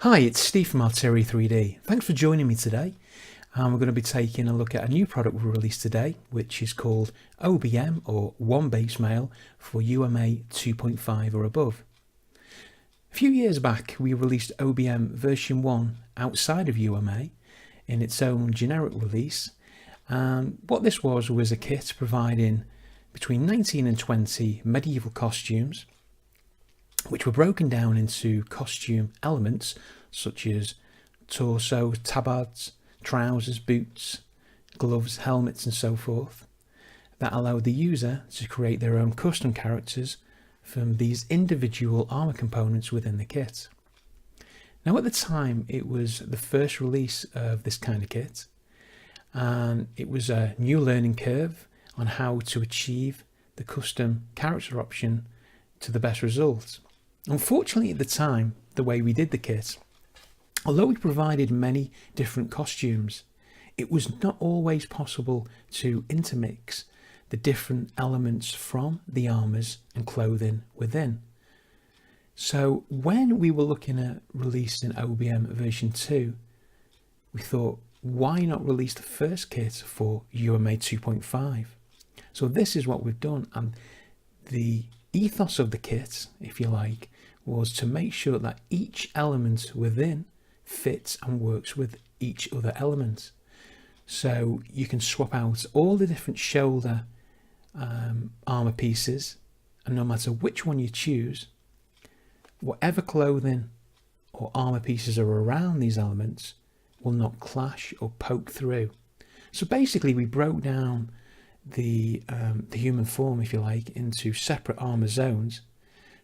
Hi, it's Steve from Artillery 3D. Thanks for joining me today. We're going to be taking a look at a new product we released today, which is called OBM, or One Base Mail, for UMA 2.5 or above. A few years back, we released OBM version 1 outside of UMA in its own generic release. What this was a kit providing between 19 and 20 medieval costumes, which were broken down into costume elements such as torso, tabards, trousers, boots, gloves, helmets and so forth, that allowed the user to create their own custom characters from these individual armour components within the kit. Now at the time it was the first release of this kind of kit, and it was a new learning curve on how to achieve the custom character option to the best result. Unfortunately at the time, the way we did the kit, although we provided many different costumes, it was not always possible to intermix the different elements from the armours and clothing within. So when we were looking at releasing OBM version 2, we thought, why not release the first kit for UMA 2.5? So this is what we've done, and the ethos of the kit, if you like, was to make sure that each element within fits and works with each other element. So you can swap out all the different shoulder armour pieces, and no matter which one you choose, whatever clothing or armour pieces are around these elements will not clash or poke through. So basically we broke down the human form, if you like, into separate armour zones.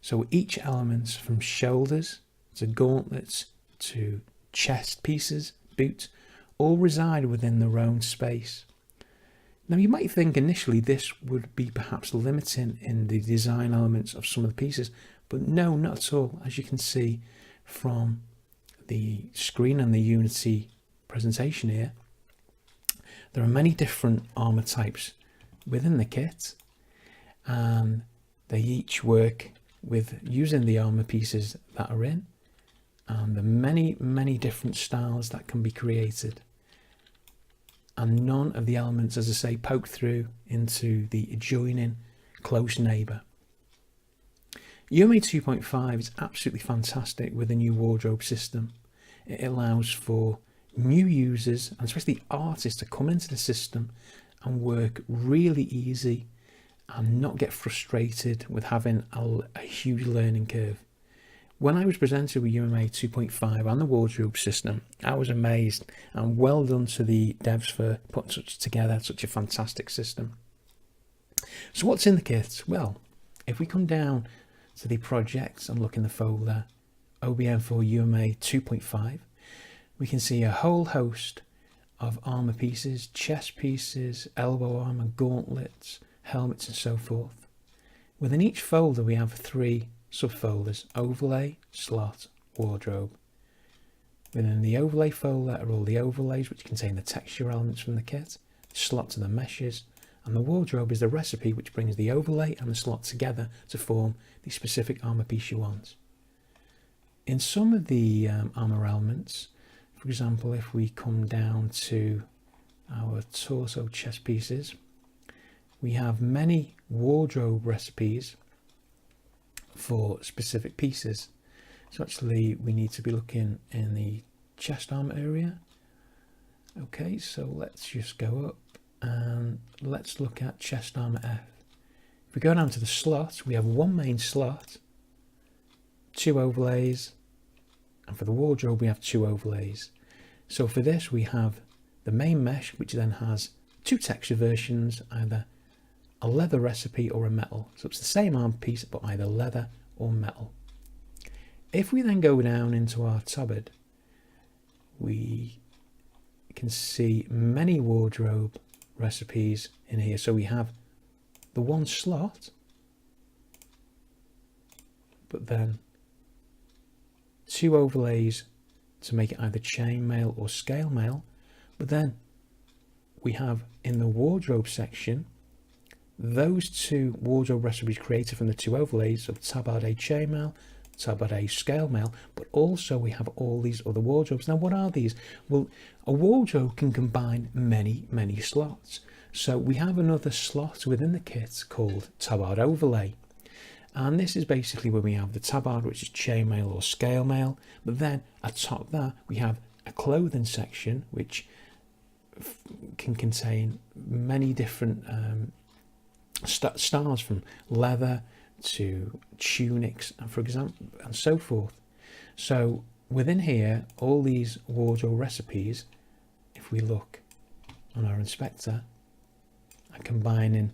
So each element, from shoulders to gauntlets to chest pieces, boots, all reside within their own space. Now you might think initially this would be perhaps limiting in the design elements of some of the pieces, but no, not at all. As you can see from the screen and the Unity presentation here, there are many different armour types within the kit, and they each work with using the armour pieces that are in, and the many different styles that can be created, and none of the elements, as I say, poke through into the adjoining close neighbour. UMA 2.5 is absolutely fantastic with the new wardrobe system. It allows for new users, and especially artists, to come into the system and work really easy and not get frustrated with having a huge learning curve. When I was presented with UMA 2.5 and the wardrobe system, I was amazed, and well done to the devs for putting together such a fantastic system. So what's in the kit? Well, if we come down to the projects and look in the folder OBM for UMA 2.5, we can see a whole host of armour pieces, chest pieces, elbow armour, gauntlets, helmets and so forth. Within each folder we have 3 subfolders: overlay, slot, wardrobe. Within the overlay folder are all the overlays which contain the texture elements from the kit, the slot to the meshes, and the wardrobe is the recipe which brings the overlay and the slot together to form the specific armour piece you want. In some of the armour elements, for example, if we come down to our torso chest pieces, we have many wardrobe recipes for specific pieces. So actually we need to be looking in the chest armor area. Okay, so let's just go up and let's look at chest armor F. If we go down to the slot, we have one main slot, 2 overlays, and for the wardrobe we have 2 overlays. So for this we have the main mesh, which then has 2 texture versions, either a leather recipe or a metal. So it's the same arm piece but either leather or metal. If we then go down into our tabard, we can see many wardrobe recipes in here. So we have the one slot, but then 2 overlays to make it either chainmail or scale mail. But then we have in the wardrobe section those 2 wardrobe recipes created from the 2 overlays of tabard chainmail tabard scale mail, but also we have all these other wardrobes. Now, what are these? Well, a wardrobe can combine many slots. So we have another slot within the kit called tabard overlay. And this is basically where we have the tabard, which is chainmail or scale mail. But then atop that, we have a clothing section, which can contain many different styles, from leather to tunics, and for example, and so forth. So within here, all these wardrobe recipes, if we look on our inspector, are combining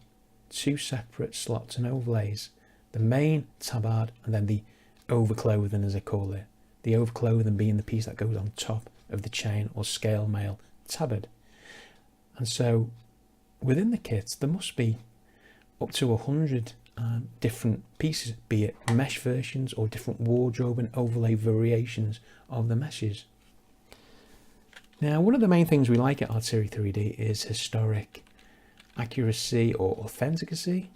two separate slots and overlays: the main tabard and then the overclothing, as I call it. The overclothing being the piece that goes on top of the chain or scale mail tabard. And so within the kit, there must be up to 100 different pieces, be it mesh versions or different wardrobe and overlay variations of the meshes. Now, one of the main things we like at Artillery 3D is historic accuracy or authenticacy.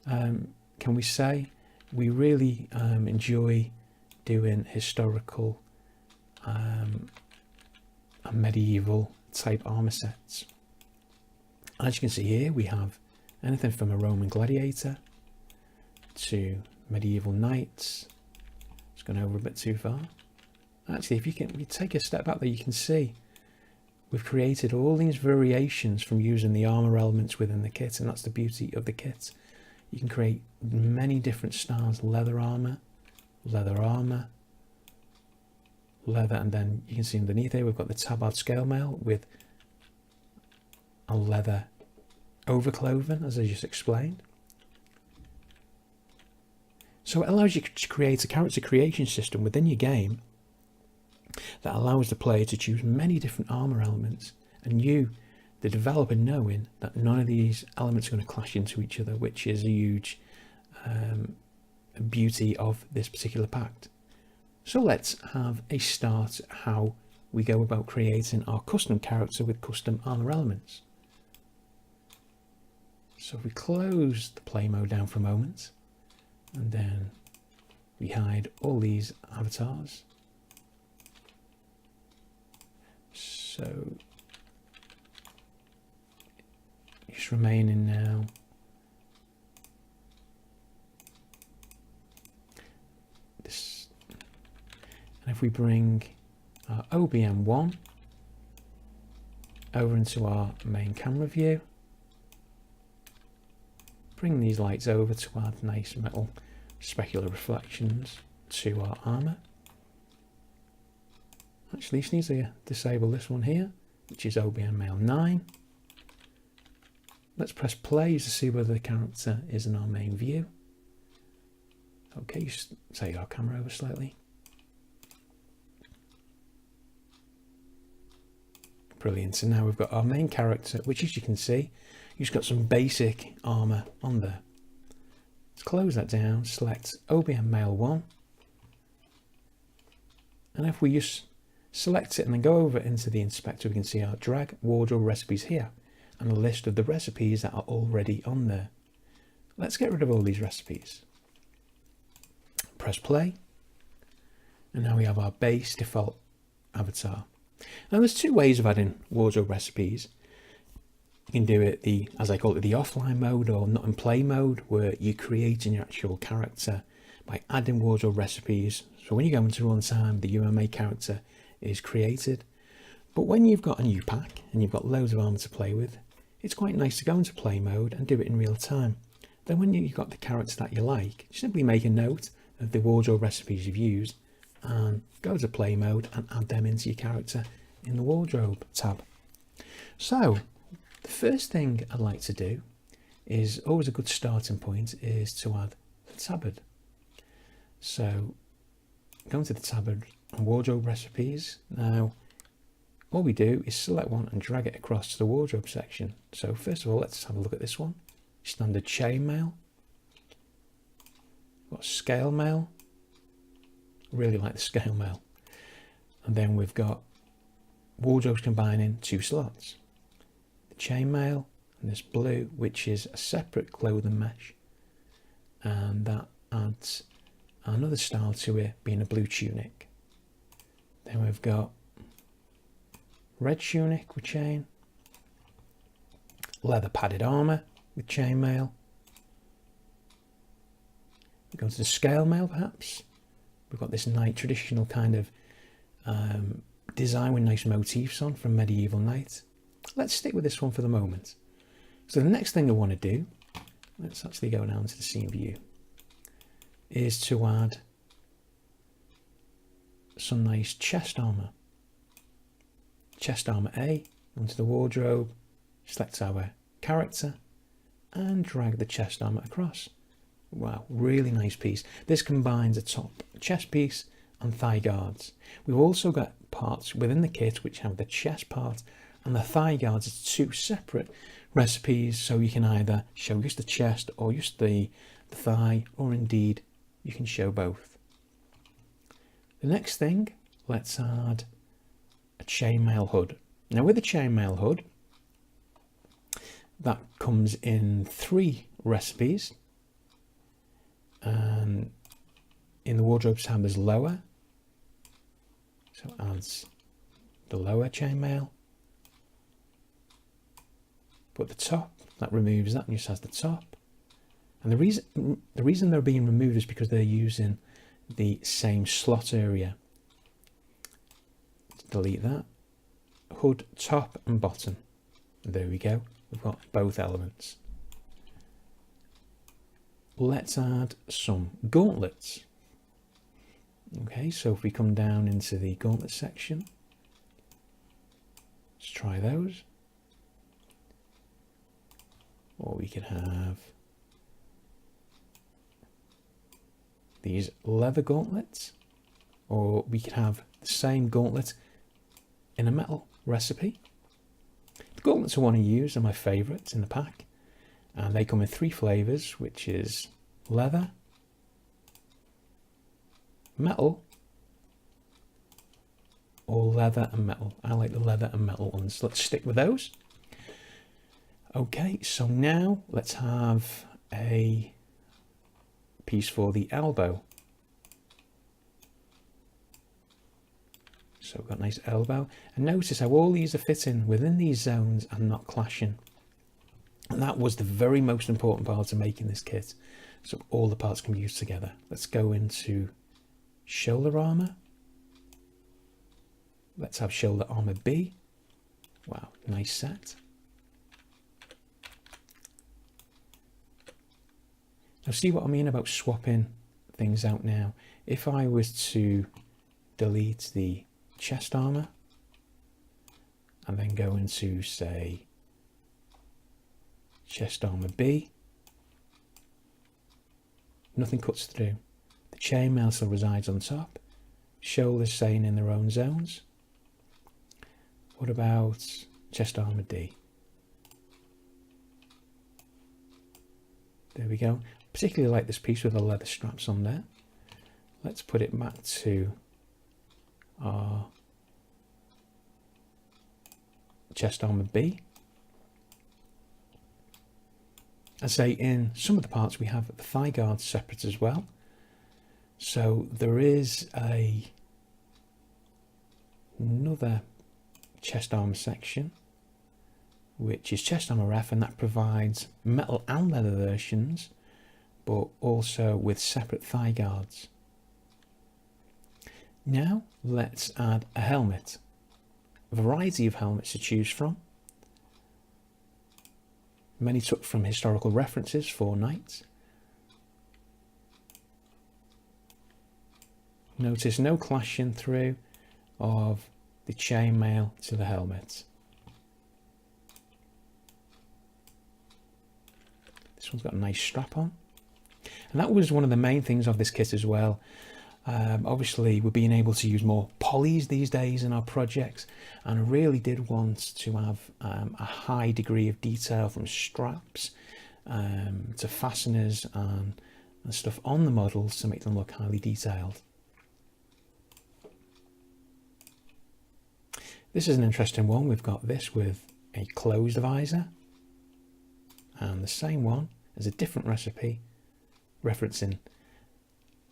Can we say we really enjoy doing historical and medieval type armor sets. As you can see here, we have anything from a Roman gladiator to medieval knights. It's gone over a bit too far. Actually, if you take a step back there, you can see we've created all these variations from using the armor elements within the kit, and that's the beauty of the kit. You can create many different styles: leather armor, leather, and then you can see underneath here we've got the tabard scale mail with a leather overclothing, as I just explained. So it allows you to create a character creation system within your game that allows the player to choose many different armor elements, and you, the developer, knowing that none of these elements are going to clash into each other, which is a huge beauty of this particular pact. So let's have a start at how we go about creating our custom character with custom armor elements. So if we close the play mode down for a moment, and then we hide all these avatars. So just remaining now this, and if we bring our OBM1 over into our main camera view, bring these lights over to add nice metal specular reflections to our armor. Actually, just need to disable this one here, which is OBM Mail 9. Let's press play to see whether the character is in our main view. Okay, just take our camera over slightly. Brilliant. So now we've got our main character, which, as you can see, you've got some basic armor on there. Let's close that down, select OBM Mail 1. And if we just select it and then go over into the inspector, we can see our drag wardrobe recipes here and a list of the recipes that are already on there. Let's get rid of all these recipes. Press play. And now we have our base default avatar. Now there's two ways of adding wardrobe recipes. You can do it as I call it, the offline mode, or not in play mode, where you're creating your actual character by adding wardrobe recipes. So when you go into runtime, the UMA character is created. But when you've got a new pack and you've got loads of armor to play with, it's quite nice to go into play mode and do it in real time. Then when you've got the character that you like, simply make a note of the wardrobe recipes you've used and go to play mode and add them into your character in the wardrobe tab. So the first thing I'd like to do is, always a good starting point, is to add the tabard. So go into the tabard and wardrobe recipes. Now all we do is select one and drag it across to the wardrobe section. So first of all, let's have a look at this one. Standard chainmail. Got scale mail. Really like the scale mail. And then we've got wardrobes combining two slots. The chainmail and this blue, which is a separate clothing mesh, and that adds Another style to it being a blue tunic. Then we've got red tunic with chain, leather padded armour with chainmail. We go to the scale mail perhaps. We've got this nice traditional kind of design with nice motifs on from medieval knight. Let's stick with this one for the moment. So the next thing I want to do, let's actually go down to the scene view, is to add some nice chest armour. Chest armour A onto the wardrobe, select our character and drag the chest armour across. Wow, really nice piece. This combines a top chest piece and thigh guards. We've also got parts within the kit which have the chest part and the thigh guards as two separate recipes, so you can either show just the chest or just the thigh, or indeed you can show both. The next thing, let's add a chainmail hood. Now with the chainmail hood, that comes in 3 recipes. And in the wardrobe tab there's lower, so it adds the lower chainmail. But the top, that removes that and just has the top. And the reason they're being removed is because they're using the same slot area. Delete that. Hood, top and bottom. There we go. We've got both elements. Let's add some gauntlets. Okay, so if we come down into the gauntlet section, let's try those. Or we could have these leather gauntlets, or we could have the same gauntlet in a metal recipe. The gauntlets I want to use are my favourites in the pack, and they come in 3 flavours, which is leather, metal, or leather and metal. I like the leather and metal ones. Let's stick with those. Okay, so now let's have a piece for the elbow. So we've got a nice elbow, and notice how all these are fitting within these zones and not clashing. And that was the very most important part of making this kit, so all the parts can be used together. Let's go into shoulder armour. Let's have shoulder armour B. Wow, nice set. Now see what I mean about swapping things out now. If I was to delete the chest armour and then go into, say, chest armour B, nothing cuts through. The chainmail still resides on top, shoulders staying in their own zones. What about chest armour D? There we go. Particularly like this piece with the leather straps on there. Let's put it back to our chest armour B. I say in some of the parts we have the thigh guards separate as well. So there is another chest armour section, which is chest armour F, and that provides metal and leather versions, but also with separate thigh guards. Now let's add a helmet. A variety of helmets to choose from. Many took from historical references for knights. Notice no clashing through of the chainmail to the helmet. This one's got a nice strap on. And that was one of the main things of this kit as well. Obviously we're being able to use more polys these days in our projects, and I really did want to have a high degree of detail from straps to fasteners and stuff on the models to make them look highly detailed. This is an interesting one. We've got this with a closed visor and the same one as a different recipe referencing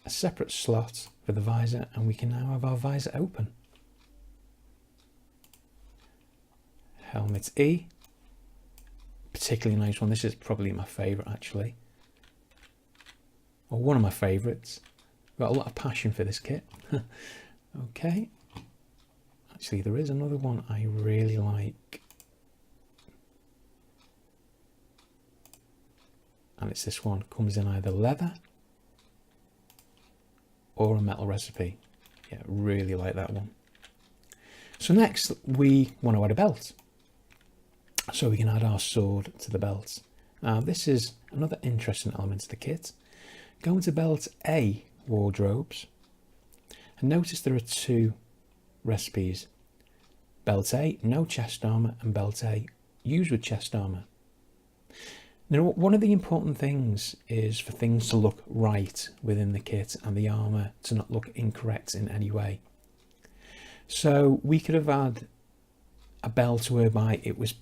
a separate slot for the visor, and we can now have our visor open. Helmet E, particularly nice one. This is probably my favourite actually, or one of my favourites. Got a lot of passion for this kit. Okay, actually there is another one I really like, and it's this one. Comes in either leather or a metal recipe. Yeah, really like that one. So next we want to add a belt, so we can add our sword to the belt. Now this is another interesting element of the kit. Go into belt A wardrobes, and notice there are two recipes: belt A no chest armor, and belt A used with chest armor. Now, one of the important things is for things to look right within the kit and the armour to not look incorrect in any way. So we could have had a belt whereby it was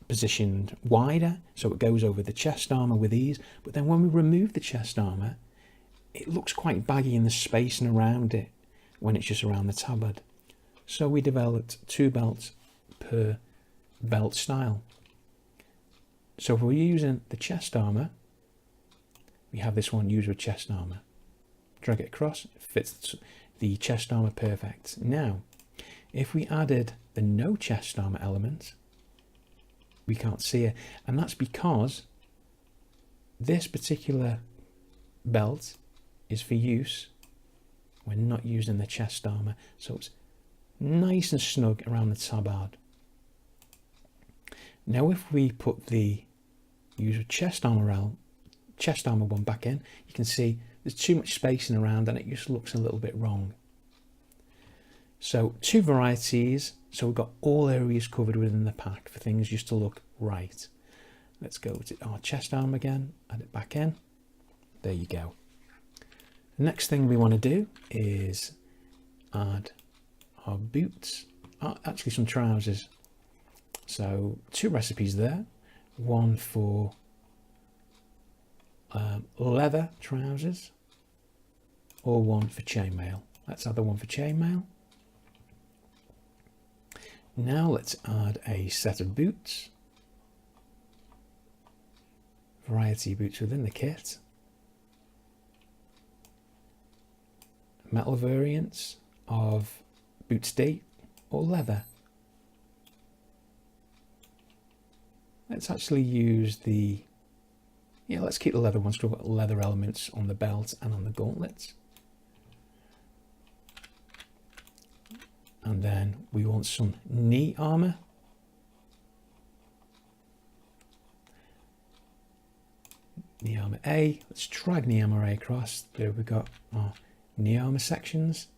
positioned wider, so it goes over the chest armour with ease, but then when we remove the chest armour, it looks quite baggy in the spacing around it when it's just around the tabard. So we developed two belts per belt style. So if we're using the chest armour, we have this one used with chest armour. Drag it across, it fits the chest armour perfect. Now, if we added the no chest armour element, we can't see it. And that's because this particular belt is for use when not using the chest armour. So it's nice and snug around the tabard. Now if we put the use with chest armour one back in, you can see there's too much spacing around and it just looks a little bit wrong. So two varieties, so we've got all areas covered within the pack for things just to look right. Let's go to our chest armour again, add it back in. There you go. The next thing we want to do is add our boots, actually some trousers. So two recipes there, one for leather trousers or one for chainmail. Let's add the one for chainmail. Now let's add a set of boots, variety of boots within the kit, metal variants of boots D or leather. Let's actually use the, let's keep the leather ones, because we've got leather elements on the belt and on the gauntlets. And then we want some knee armour. Knee armour A, let's drag knee armour A across. There we've got our knee armour sections.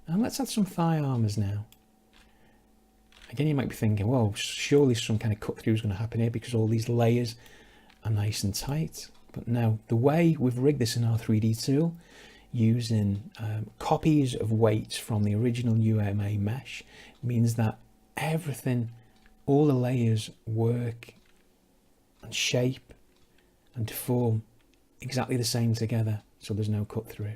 And let's add some thigh armours now. Again, you might be thinking, well, surely some kind of cut through is going to happen here because all these layers are nice and tight. But no, the way we've rigged this in our 3D tool, using copies of weights from the original UMA mesh, means that everything, all the layers work and shape and deform exactly the same together, so there's no cut through.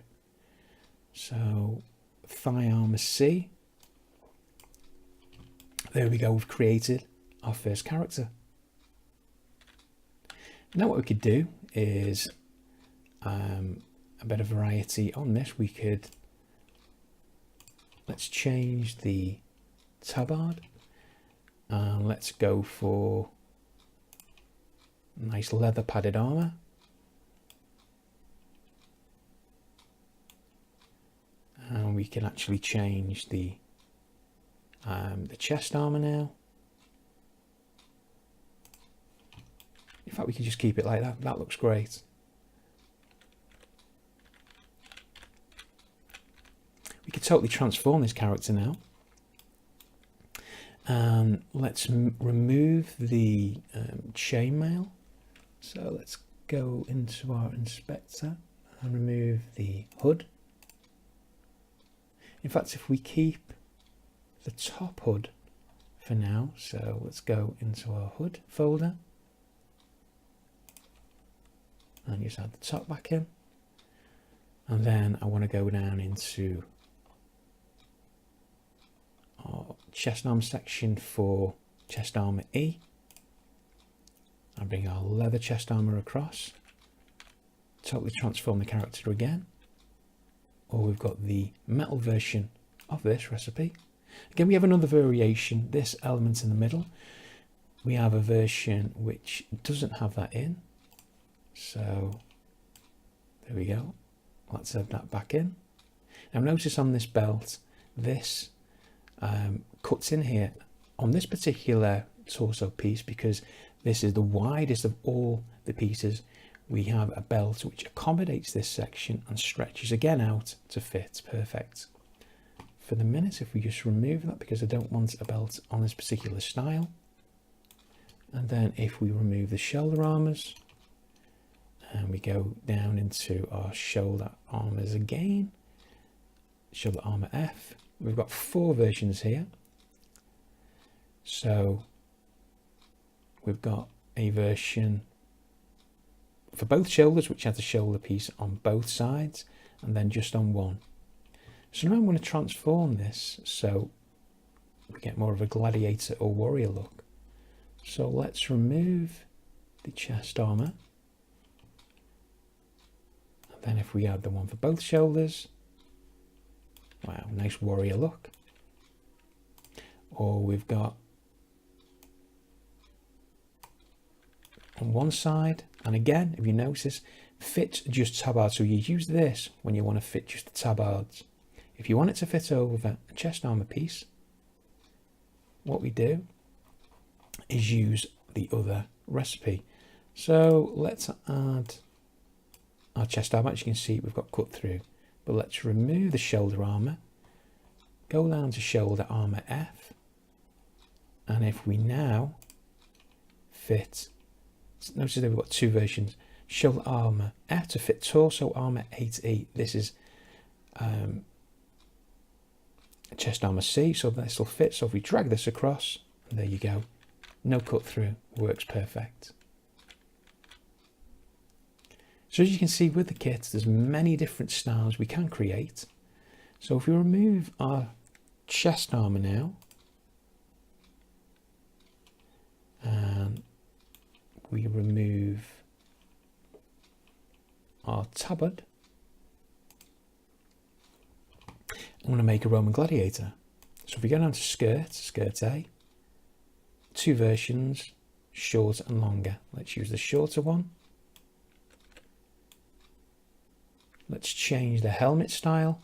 So thigh armour C. There we go, we've created our first character. Now what we could do is a bit of variety on this. We could, let's change the tabard and let's go for nice leather padded armour. And we can actually change the chest armour now. In fact, we can just keep it like that. That looks great. We could totally transform this character now. And let's remove the chainmail. So let's go into our inspector and remove the hood. In fact, if we keep the top hood for now, so let's go into our hood folder and just add the top back in. And then I want to go down into our chest armor section for chest armor E. I bring our leather chest armor across, totally transform the character again. Or we've got the metal version of this recipe. Again, we have another variation, this element in the middle. We have a version which doesn't have that in. So there we go. Let's add that back in. Now notice on this belt, this cuts in here on this particular torso piece, because this is the widest of all the pieces. We have a belt which accommodates this section and stretches again out to fit perfect. For the minute, if we just remove that, because I don't want a belt on this particular style. And then if we remove the shoulder armors and we go down into our shoulder armors again, shoulder armor F, we've got 4 versions here. So we've got a version for both shoulders, which has the shoulder piece on both sides and then just on one. So now I'm going to transform this so we get more of a gladiator or warrior look. So let's remove the chest armor. And then if we add the one for both shoulders, wow, nice warrior look. Or we've got on one side, and again, if you notice, fit just tabard. So you use this when you want to fit just the tabards. If you want it to fit over a chest armor piece, what we do is use the other recipe. So let's add our chest armor. As you can see, we've got cut through, but let's remove the shoulder armor, go down to shoulder armor F, and if we now fit, notice that we've got 2 versions, shoulder armor F to fit torso armor 8E. This is chest armor C, so this will fit. So if we drag this across, and there you go, no cut through, works perfect. So as you can see with the kit, there's many different styles we can create. So if we remove our chest armor now, and we remove our tabard, I'm going to make a Roman gladiator. So if we go down to skirt A, 2 versions, short and longer. Let's use the shorter one. Let's change the helmet style.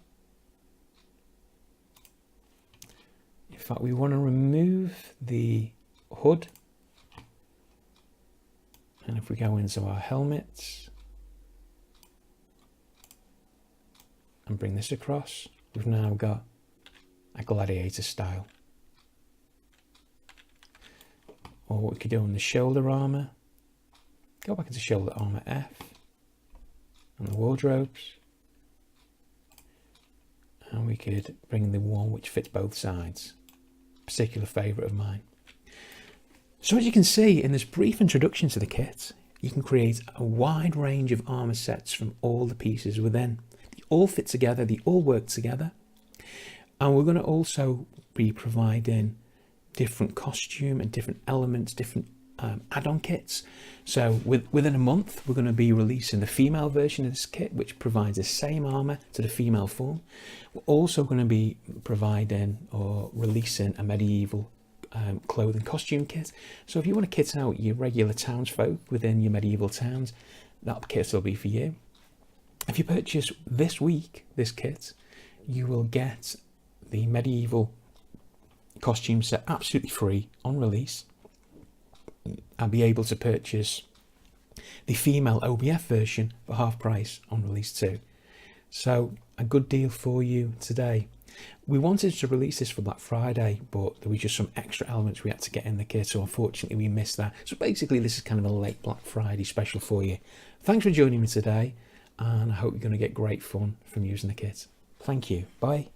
In fact, we want to remove the hood. And if we go into our helmets and bring this across, we've now got a gladiator style. Or what we could do on the shoulder armor, go back into shoulder armor F and the wardrobes, and we could bring the one which fits both sides, particular favourite of mine. So as you can see in this brief introduction to the kit, you can create a wide range of armor sets from all the pieces within. They all fit together, they all work together. And we're going to also be providing different costume and different elements, different add-on kits. So within a month, we're going to be releasing the female version of this kit, which provides the same armor to the female form. We're also going to be providing or releasing a medieval clothing costume kit. So if you want to kit out your regular townsfolk within your medieval towns, that kit will be for you. If you purchase this week, this kit, you will get the medieval costume set absolutely free on release, and be able to purchase the female OBF version for half price on release too. So a good deal for you today. We wanted to release this for Black Friday, but there was just some extra elements we had to get in the kit, so unfortunately we missed that. So basically this is kind of a late Black Friday special for you. Thanks for joining me today, and I hope you're going to get great fun from using the kit. Thank you. Bye.